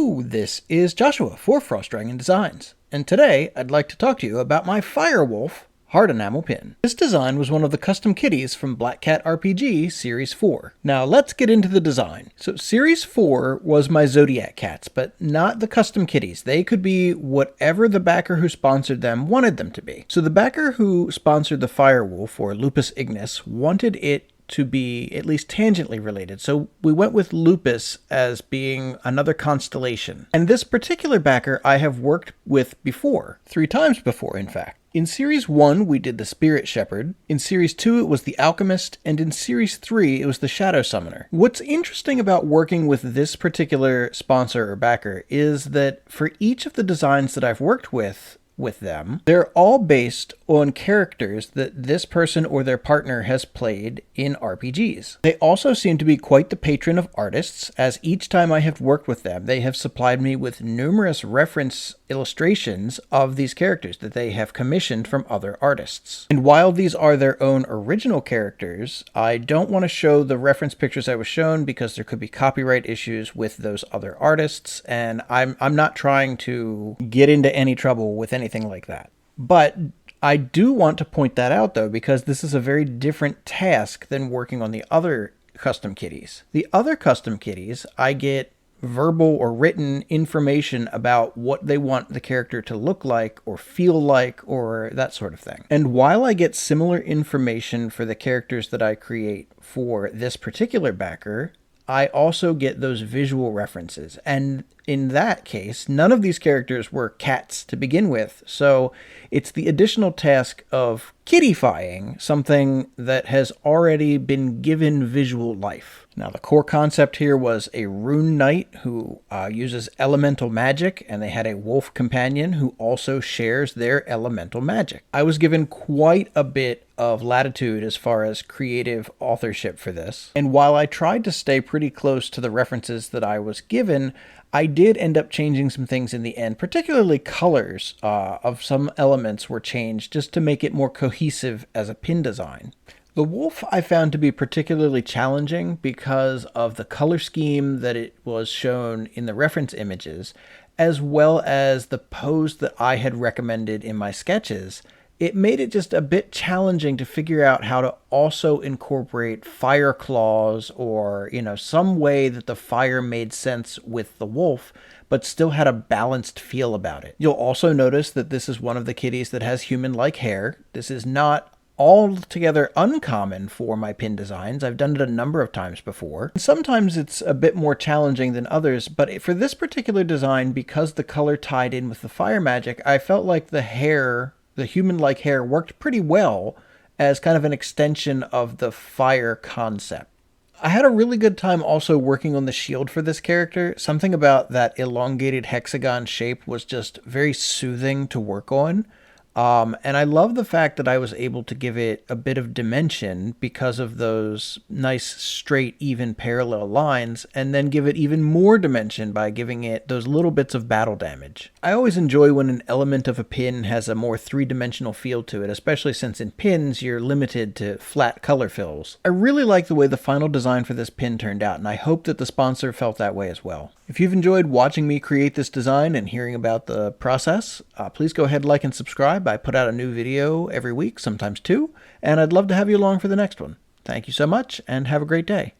Hello, this is Joshua for Frost Dragon Designs, and today I'd like to talk to you about my Firewolf hard enamel pin. This design was one of the Custom Kitties from Black Cat RPG Series 4. Now let's get into the design. So Series 4 was my Zodiac cats, but not the Custom Kitties. They could be whatever the backer who sponsored them wanted them to be. So the backer who sponsored the Firewolf, or Lupus Ignus, wanted it to be at least tangentially related, so we went with Lupus as being another constellation. And this particular backer I have worked with before, 3 times before in fact. In Series 1 we did the Spirit Shepherd, in Series 2 it was the Alchemist, and in Series 3 it was the Shadow Summoner. What's interesting about working with this particular sponsor or backer is that for each of the designs that I've worked with them, they're all based on characters that this person or their partner has played in RPGs. They also seem to be quite the patron of artists, as each time I have worked with them, they have supplied me with numerous reference illustrations of these characters that they have commissioned from other artists. And while these are their own original characters, I don't want to show the reference pictures I was shown because there could be copyright issues with those other artists, and I'm not trying to get into any trouble with anything like that. But I do want to point that out though, because this is a very different task than working on the other Custom Kitties. The other Custom Kitties, I get verbal or written information about what they want the character to look like or feel like or that sort of thing. And while I get similar information for the characters that I create for this particular backer, I also get those visual references. And in that case, none of these characters were cats to begin with, so it's the additional task of kittifying something that has already been given visual life. Now, the core concept here was a Rune Knight who uses elemental magic, and they had a wolf companion who also shares their elemental magic. I was given quite a bit of latitude as far as creative authorship for this, and while I tried to stay pretty close to the references that I was given, I did end up changing some things in the end, particularly colors of some elements were changed just to make it more cohesive as a pin design. The wolf I found to be particularly challenging because of the color scheme that it was shown in the reference images, as well as the pose that I had recommended in my sketches. It made it just a bit challenging to figure out how to also incorporate fire claws or, some way that the fire made sense with the wolf, but still had a balanced feel about it. You'll also notice that this is one of the kitties that has human-like hair. This is not altogether uncommon for my pin designs. I've done it a number of times before. Sometimes it's a bit more challenging than others, but for this particular design, because the color tied in with the fire magic, I felt like the human-like hair worked pretty well as kind of an extension of the fire concept. I had a really good time also working on the shield for this character. Something about that elongated hexagon shape was just very soothing to work on. And I love the fact that I was able to give it a bit of dimension because of those nice, straight, even parallel lines, and then give it even more dimension by giving it those little bits of battle damage. I always enjoy when an element of a pin has a more three-dimensional feel to it, especially since in pins you're limited to flat color fills. I really like the way the final design for this pin turned out, and I hope that the sponsor felt that way as well. If you've enjoyed watching me create this design and hearing about the process, please go ahead, like, and subscribe. I put out a new video every week, sometimes 2, and I'd love to have you along for the next one. Thank you so much, and have a great day.